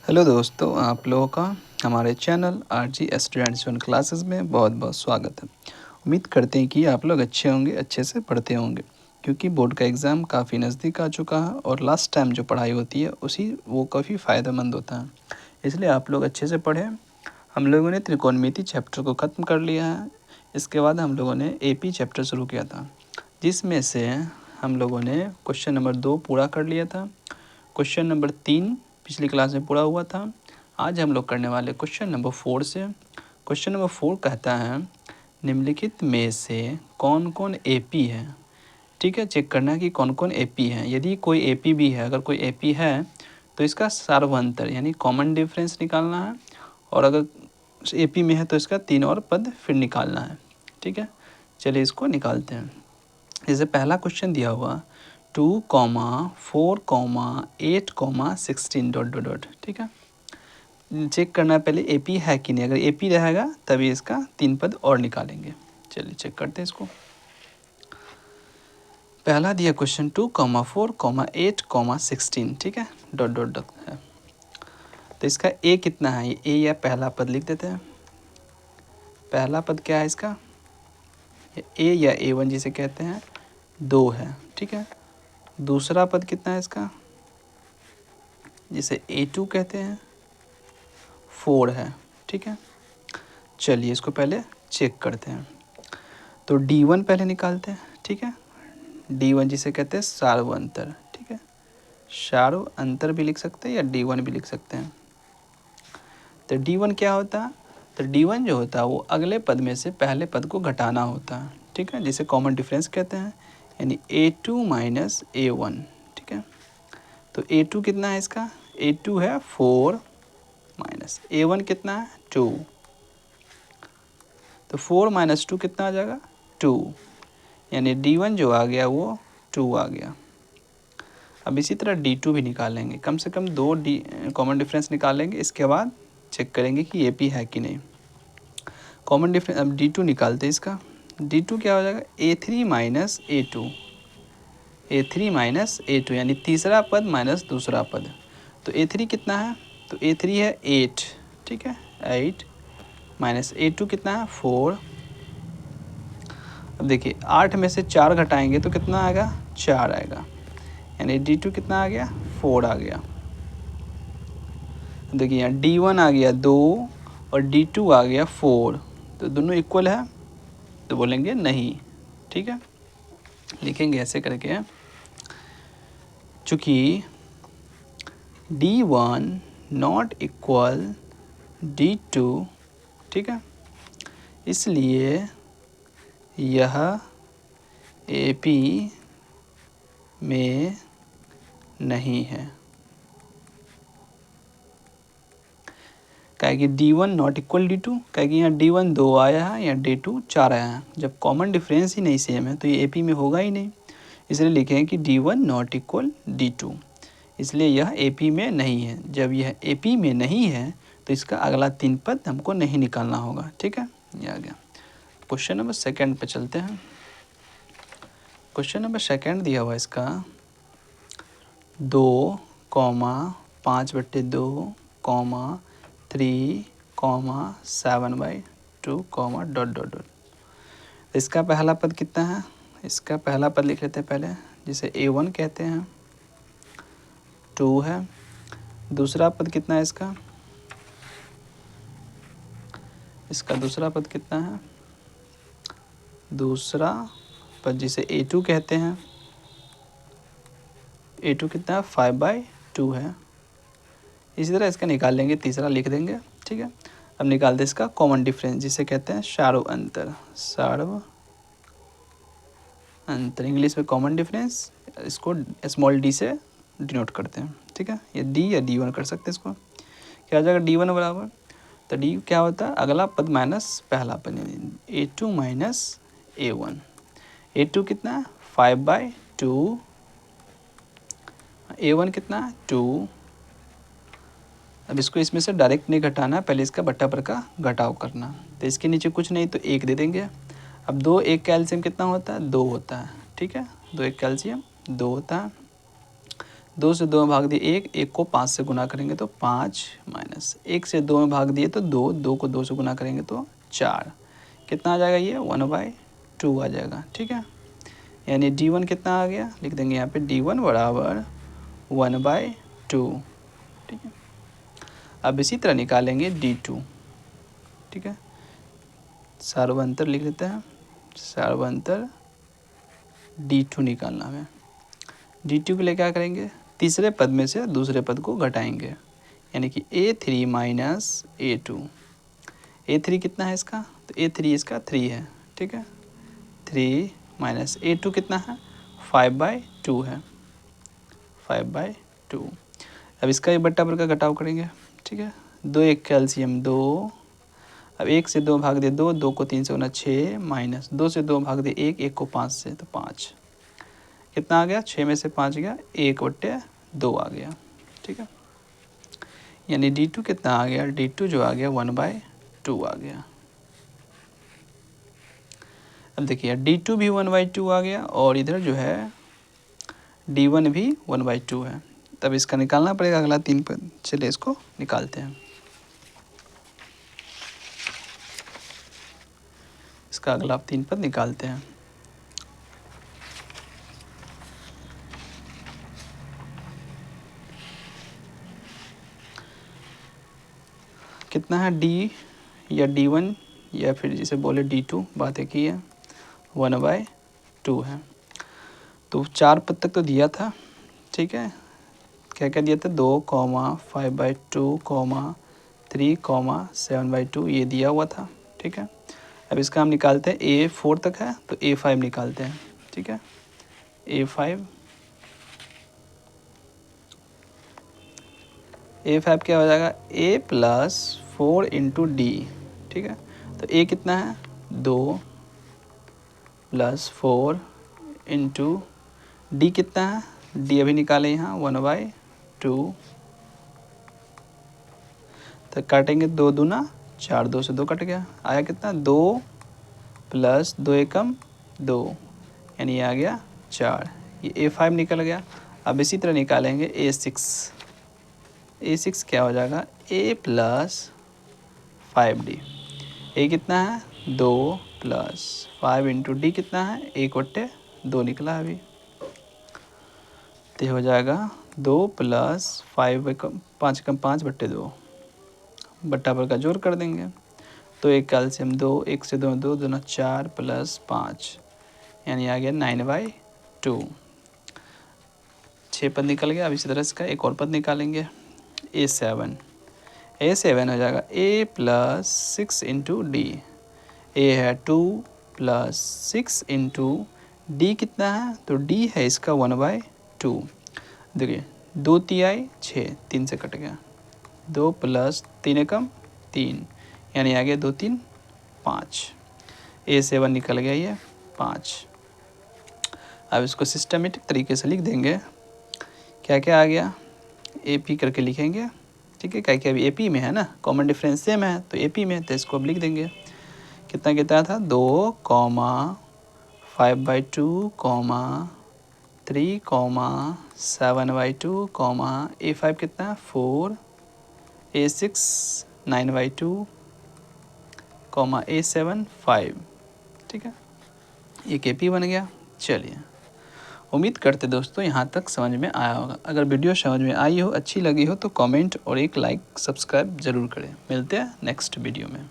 Hello दोस्तों, आप लोगों का हमारे channel RG students one classes में बहुत बहुत स्वागत है। उम्मीद करते हैं कि आप लोग अच्छे होंगे, अच्छे से पढ़ते होंगे, क्योंकि बोर्ड का एग्ज़ाम काफ़ी नज़दीक आ चुका है और लास्ट टाइम जो पढ़ाई होती है वो काफ़ी फ़ायदेमंद होता है। इसलिए आप लोग अच्छे से पढ़ें। हम लोगों ने त्रिकोणमिति चैप्टर को ख़त्म कर लिया है। इसके बाद हम लोगों ने AP चैप्टर शुरू किया था, जिसमें से हम लोगों ने क्वेश्चन नंबर 2 पूरा कर लिया था। क्वेश्चन नंबर 3 पिछली क्लास में पूरा हुआ था। आज हम लोग करने वाले क्वेश्चन नंबर 4 से। क्वेश्चन नंबर 4 कहता है, निम्नलिखित में से कौन कौन AP है। ठीक है, चेक करना है कि कौन कौन AP है। यदि कोई AP भी है, अगर कोई AP है तो इसका सार्वअंतर यानी कॉमन डिफरेंस निकालना है, और अगर AP में है तो इसका 3 और पद फिर निकालना है। ठीक है, चलिए इसको निकालते हैं। जैसे पहला क्वेश्चन दिया हुआ 2, 4, 8, 16 डॉट डॉट डॉट। ठीक है, चेक करना है पहले AP है कि नहीं। अगर AP रहेगा तभी इसका 3 पद और निकालेंगे। चलिए चेक करते हैं इसको। पहला दिया क्वेश्चन 2, 4, 8, 16। ठीक है, डॉट डॉट डॉट है। तो इसका A कितना है, ये A या पहला पद लिख देते हैं। पहला पद क्या है इसका, A या A1 जिसे कहते हैं 2 है। ठीक है, दूसरा पद कितना है इसका, जिसे A2 कहते हैं 4 है। ठीक है, चलिए इसको पहले चेक करते हैं। तो D1 पहले निकालते हैं। ठीक है, D1 जिसे कहते हैं सार्वअंतर। ठीक है, सार्वअंतर भी लिख सकते हैं या D1 भी लिख सकते हैं। तो D1 क्या होता है, तो D1 जो होता है वो अगले पद में से पहले पद को घटाना होता है। ठीक है, जिसे कॉमन डिफरेंस कहते हैं, यानी A2 माइनस A1। ठीक है, तो A2 कितना है इसका, A2 है 4 माइनस A1 कितना है 2। तो 4 माइनस 2 कितना आ जाएगा 2, यानी D1 जो आ गया वो 2 आ गया। अब इसी तरह D2 भी निकालेंगे, कम से कम 2 कॉमन डिफरेंस निकालेंगे। इसके बाद चेक करेंगे कि AP है कि नहीं। कॉमन डिफरेंस अब D2 निकालते हैं इसका। D2 क्या हो जाएगा A3 minus A2, A3 minus A2 यानी तीसरा पद माइनस दूसरा पद। तो A3 कितना है, तो A3 है 8। ठीक है, 8 माइनस A2 कितना है 4। अब देखिए 8 में से 4 घटाएंगे तो कितना आएगा 4 आएगा, यानी D2 कितना आ गया 4 आ गया। देखिए यहाँ D1 आ गया 2 और D2 आ गया 4, तो दोनों इक्वल है, तो बोलेंगे नहीं। ठीक है, लिखेंगे ऐसे करके, चूँकि D1 नॉट इक्वल D2। ठीक है, इसलिए यह AP में नहीं है। कहेगी D1 नॉट इक्वल D2, कहेगी यहाँ D1 2 आया है या D2 4 आया है। जब कॉमन डिफरेंस ही नहीं सेम है तो ये AP में होगा ही नहीं, इसलिए लिखें कि D1 नॉट इक्वल D2, इसलिए यह AP में नहीं है। जब यह AP में नहीं है तो इसका अगला 3 पद हमको नहीं निकालना होगा। ठीक है, ये आ गया। क्वेश्चन नंबर सेकेंड पे चलते हैं। क्वेश्चन नंबर सेकेंड दिया हुआ इसका 2, 5/2, 3, 7/2, डॉट डॉट डॉट। इसका पहला पद कितना है, इसका पहला पद लिख लेते हैं पहले, जिसे A1 कहते हैं 2 है। दूसरा पद कितना है इसका, इसका दूसरा पद कितना है, दूसरा पद जिसे A2 कहते हैं, A2 कितना है 5/2 है। इसी तरह इसका निकाल लेंगे, तीसरा लिख देंगे। ठीक है, अब निकालते हैं इसका कॉमन डिफरेंस, जिसे कहते हैं सार्वअंतर। सार्वअंतर इंग्लिश में कॉमन डिफरेंस, इसको स्मॉल d से डिनोट करते हैं। ठीक है, ये D या D1 कर सकते हैं। इसको क्या हो जाएगा D1 बराबर, तो D क्या होता है अगला पद माइनस पहला पद, A2 माइनस A1। A2 कितना है 5/2, A1 कितना है 2। अब इसको इसमें से डायरेक्ट नहीं घटाना, पहले इसका बट्टा पर का घटाव करना। तो इसके नीचे कुछ नहीं तो 1 दे देंगे। अब 2 1 कैल्शियम कितना होता है 2 होता है। ठीक है, 2 1 कैल्शियम 2 होता है। 2 से 2 में भाग दिए 1, 1 को 5 से गुना करेंगे तो 5 माइनस 1 से 2 में भाग दिए तो 2, 2 को 2 से गुना करेंगे तो 4। कितना आ जाएगा ये 1/2 आ जाएगा। ठीक है, यानी D1 कितना आ गया, लिख देंगे यहाँ पे D1 बराबर 1/2। ठीक है, अब इसी तरह निकालेंगे D2। ठीक है, सार्वंतर लिख देते हैं, सार्वंतर D2 निकालना है। D2 के लिए क्या करेंगे, तीसरे पद में से दूसरे पद को घटाएंगे, यानी कि A3 माइनस A2। A3 कितना है इसका, तो A3 इसका 3 है। ठीक है, 3 माइनस A2 कितना है 5/2 है, 5/2। अब इसका ये बट्टा पर का घटाव करेंगे। ठीक है, 2 1 कैल्शियम 2, अब 1 से 2 भाग दे 2, 2 को 3 से गुना 6 माइनस 2 से 2 भाग दे 1, 1 को 5 से तो 5। कितना आ गया, 6 में से 5 गया 1/2 आ गया। ठीक है, यानी D2 कितना आ गया, D2 जो आ गया 1/2 आ गया। अब देखिए D2 भी 1/2 आ गया और इधर जो है D1 भी 1/2 है। तब इसका निकालना पड़ेगा अगला 3 पद। चलिए इसको निकालते हैं। इसका अगला 3 पद निकालते हैं। कितना है D या D1 या फिर जिसे बोले D2, बात एक ही है, 1/2 है। तो 4 पद तक तो दिया था। ठीक है, क्या क्या दिया था, 2, 5/2, 3, 7/2 ये दिया हुआ था। ठीक है, अब इसका हम निकालते हैं, A4 तक है तो A5 निकालते हैं। ठीक है, A5 क्या हो जाएगा, A प्लस 4 इंटू D। ठीक है, तो A कितना है 2 प्लस 4 इंटू D कितना है, D अभी निकाले यहाँ 1/2। तो काटेंगे 2 दूना 4, 2 से 2 कट गया, आया कितना 2 प्लस 2 एकम 2, यानी आ गया 4। ये A5 निकल गया। अब इसी तरह निकालेंगे A6। A6 क्या हो जाएगा, A प्लस 5D। A कितना है 2 प्लस 5 इंटू D कितना है 1/2 निकला अभी। तो हो जाएगा 2 प्लस 5 कम 5/2, बट्टा पर का जोड़ कर देंगे। तो 1 कैल्शियम 2, 1 से 2 2 दूना 4 प्लस 5, यानी आ गया 9/2। 6 पद निकल गया। अब इसी तरह इसका एक और पद निकालेंगे, A7 हो जाएगा A plus 6 into D। A है 2 प्लस 6 इंटू D कितना है, तो D है इसका 1/2। देखिए 2 तिहाई 6, 3 से कट गया, 2 प्लस 3 एकम 3, यानी आ गया 2 3 5। A7 निकल गया ये 5। अब इसको सिस्टमेटिक तरीके से लिख देंगे। क्या क्या आ गया, AP करके लिखेंगे। ठीक है, क्या क्या अभी AP में है ना, कॉमन डिफरेंस सेम है तो AP में, तो इसको अब लिख देंगे। कितना कितना था 2, 5/2, 3, 7/2, A5 कितना है 4, A6 9/2, A7 5। ठीक है, ये KP बन गया। चलिए, उम्मीद करते दोस्तों यहाँ तक समझ में आया होगा। अगर वीडियो समझ में आई हो, अच्छी लगी हो तो कमेंट और एक लाइक सब्सक्राइब ज़रूर करें। मिलते हैं नेक्स्ट वीडियो में।